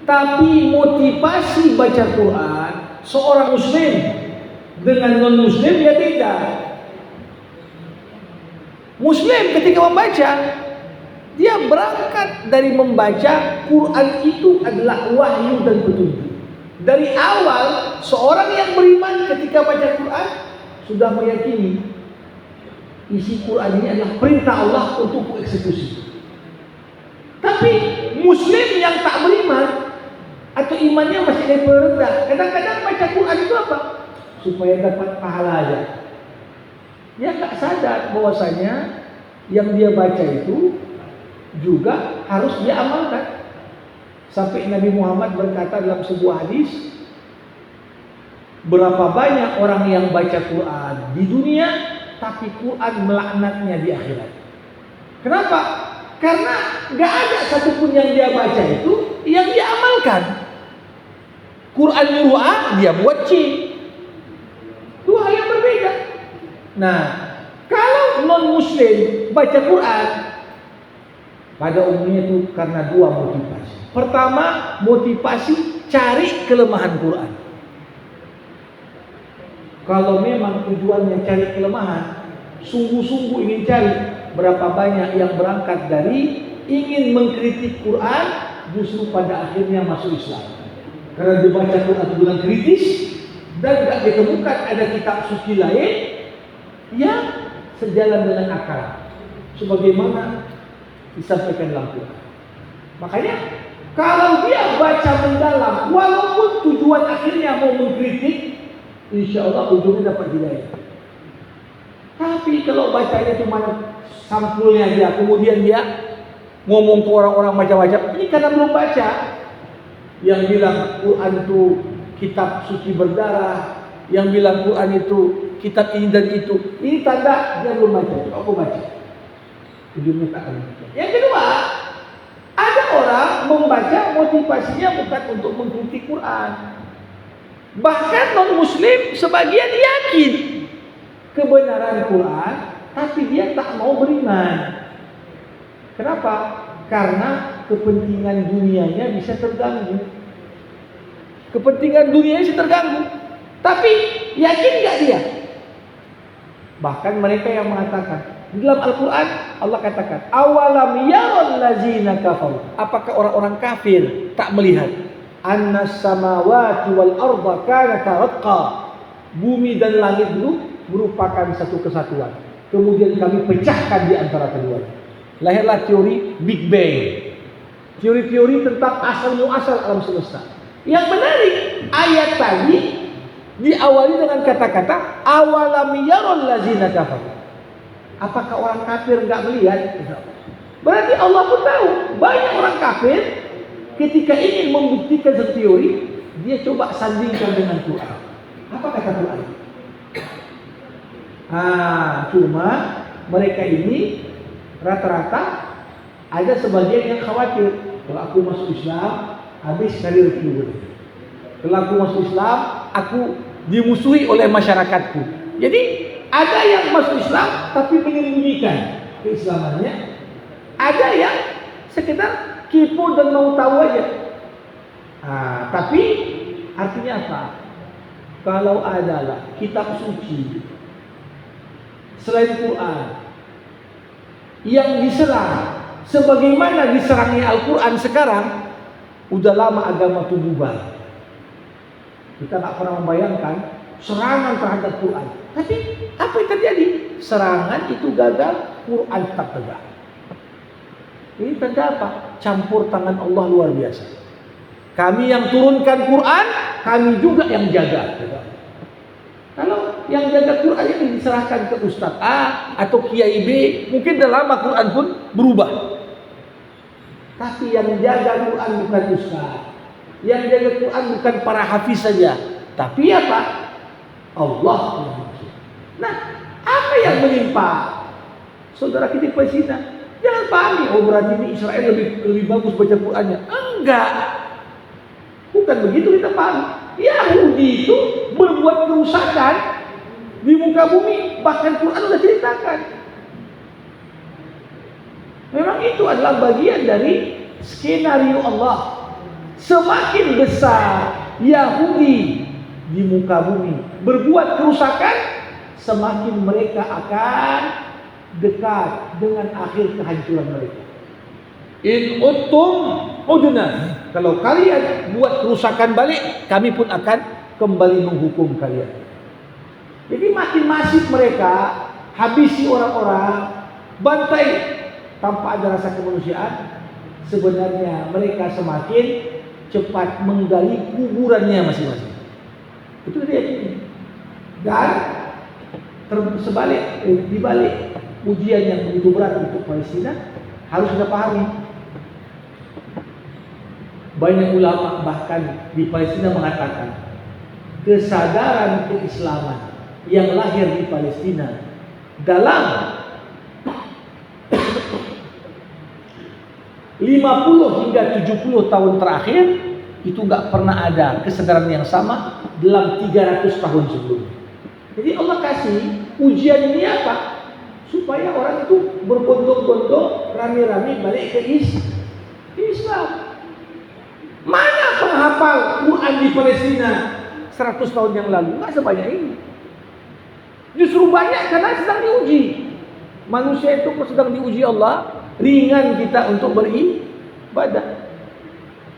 tapi motivasi baca Quran seorang muslim dengan non-muslim dia beda. Muslim ketika membaca, dia berangkat dari membaca Quran itu adalah wahyu dan petunjuk. Dari awal seorang yang beriman ketika baca Quran sudah meyakini isi Quran ini adalah perintah Allah untuk eksekusi. Tapi muslim yang tak beriman atau imannya masih level rendah, kadang-kadang baca Quran itu apa? Supaya dapat pahala aja. Dia tak sadar bahwasanya yang dia baca itu juga harus dia amalkan. Sampai Nabi Muhammad berkata dalam sebuah hadis, berapa banyak orang yang baca Quran di dunia, tapi Quran melaknatnya di akhirat. Kenapa? Karena gak ada satupun yang dia baca itu yang dia amalkan. Quran nyuruh A, dia buat C. Dua hal yang berbeda. Nah, kalau non-muslim baca Quran, pada umumnya itu karena dua motivasi. Pertama, motivasi cari kelemahan Quran. Kalau memang tujuannya cari kelemahan, sungguh-sungguh ingin cari, berapa banyak yang berangkat dari ingin mengkritik Quran, justru pada akhirnya masuk Islam. Karena dibaca Quran dengan kritis dan tidak ditemukan ada kitab suci lain yang sejalan dengan akal, sebagaimana disampaikan dalam Quran. Makanya kalau dia baca mendalam, walaupun tujuan akhirnya mau mengkritik, insya Allah ujungnya dapat hidayah. Tapi kalau bacanya cuma sampulnya dia, kemudian dia ngomong ke orang-orang macam-macam, ini karena belum baca. Yang bilang Quran itu kitab suci berdarah, yang bilang Quran itu kitab ini dan itu, ini tanda dia belum baca. Aku baca, ujungnya tak akan baca. Yang kedua, ada orang membaca motivasinya bukan untuk mengkritik Quran. Bahkan non-muslim sebagian yakin kebenaran Quran, tapi dia tak mau beriman. Kenapa? Karena kepentingan dunianya bisa terganggu. Kepentingan dunianya bisa terganggu. Tapi yakin gak dia? Bahkan mereka yang mengatakan di dalam Al-Quran Allah katakan awalam yaral lazina kafaru, apakah orang-orang kafir tak melihat annas samawati wal arda kanata ratqa, bumi dan langit itu merupakan satu kesatuan, kemudian kami pecahkan di antara keduanya. Lahirlah teori Big Bang, teori-teori tentang asal muasal alam semesta. Yang menarik, ayat tadi diawali dengan kata-kata awalam yaral lazina kafaru. Apakah orang kafir enggak melihat? Berarti Allah pun tahu banyak orang kafir ketika ingin membuktikan satu teori, dia coba sandingkan dengan Quran. Apa kata Quran? Cuma mereka ini rata-rata ada sebagian yang khawatir, kalau aku masuk Islam habis karirku. Kalau aku masuk Islam, aku dimusuhi oleh masyarakatku. Jadi ada yang masuk Islam tapi menyembunyikan keislamannya. Ada yang sekedar kipu dan mau tahu aja. Tapi artinya apa? Kalau adalah kitab suci selain Quran yang diserang sebagaimana diserangnya Al-Quran sekarang, udah lama agama itu bubar. Kita tak pernah membayangkan serangan terhadap Quran. Tapi apa yang terjadi? Serangan itu gagal, Quran tetap tegak. Ini tanda apa? Campur tangan Allah luar biasa. Kami yang turunkan Quran, kami juga yang jaga. Kalau yang jaga Quran ini diserahkan ke Ustadz A atau Kiai B, mungkin dah lama Quran pun berubah. Tapi yang jaga Quran bukan Ustadz, yang jaga Quran bukan para hafiz saja, tapi apa? Allah. Nah, apa yang menimpa saudara kita di Palestina? Jangan pahami, berarti ini Israel lebih bagus baca Qurannya. Enggak, bukan begitu kita pahami. Yahudi itu berbuat kerusakan di muka bumi, bahkan Quran sudah ceritakan. Memang itu adalah bagian dari skenario Allah. Semakin besar Yahudi di muka bumi berbuat kerusakan, semakin mereka akan dekat dengan akhir kehancuran mereka. In uttum udna, kalau kalian buat kerusakan balik, kami pun akan kembali menghukum kalian. Jadi makin masif mereka habisi orang-orang, bantai tanpa ada rasa kemanusiaan. Sebenarnya mereka semakin cepat menggali kuburannya masing-masing. Itu dia. Dan dibalik ujian yang begitu berat untuk Palestina, harus kita pahami, banyak ulama bahkan di Palestina mengatakan kesadaran keislaman yang lahir di Palestina dalam 50 hingga 70 tahun terakhir itu nggak pernah ada kesadaran yang sama dalam 300 tahun sebelumnya. Jadi Allah kasih ujian ini apa? Supaya orang itu berbondong-bondong, rame-rame balik ke Islam. Mana penghafal Quran di Palestina 100 tahun yang lalu? Nggak sebanyak ini. Justru banyak karena sedang diuji. Manusia itu sedang diuji Allah, ringan kita untuk beribadah.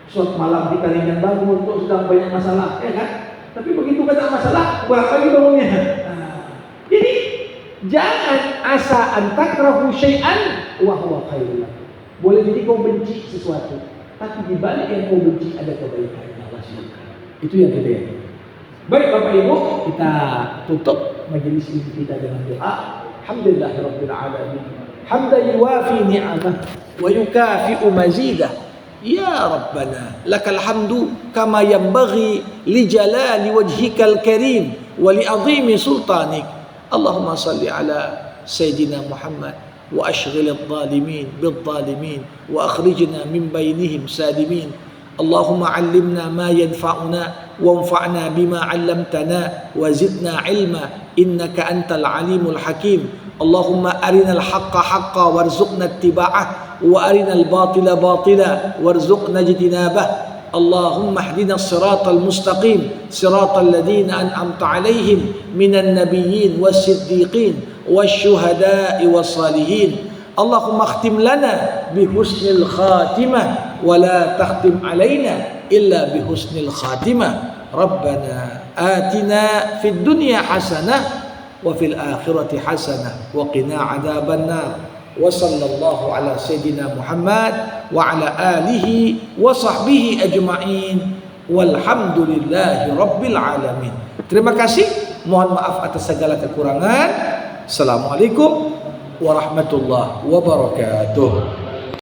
Suatu malam kita ringan bangun, kok sedang banyak masalah, ya kan? Tapi begitu kata masalah, berapa lagi bangunnya? Jadi jangan asa antakrahu syai'an wa huwa khairul lakum. Boleh jadi kau benci sesuatu, tapi di balik yang kau benci ada kebaikan yang Allah suka. Itu yang kita ya. Baik Bapak Ibu, kita tutup majelis ini kita dengan doa. Alhamdulillahirabbil alamin. Hamdan yuwafi ni'amah wa yukafi'u mazidah. Ya Rabbana, lakal hamdu kama yanbaghi li jalali wajhikal karim wa li azimi sultanik. Allahumma salli ala Sayyidina Muhammad wa ashghil adh-dhalimin bidh-dhalimin wa akhrijna min bainihim salimin. Allahumma 'allimna ma yanfa'una wanfa'na bima 'allamtana wa zidna 'ilma innaka antal 'alimul hakim. Allahumma arinal haqqa haqqan warzuqna ittiba'ah wa arinal batila batila warzuqna ijtinabah. اللهم اهدنا الصراط المستقيم صراط الذين أنعمت عليهم من النبيين والصديقين والشهداء والصالحين اللهم اختم لنا بحسن الخاتمة ولا تختم علينا إلا بحسن الخاتمة ربنا آتنا في الدنيا حسنة وفي الآخرة حسنة وقنا عذاب النار وصلى الله على سيدنا محمد وعلى آله وصحبه أجمعين والحمد لله رب العالمين. Terima kasih, mohon maaf atas segala kekurangan. Assalamualaikum warahmatullahi wabarakatuh.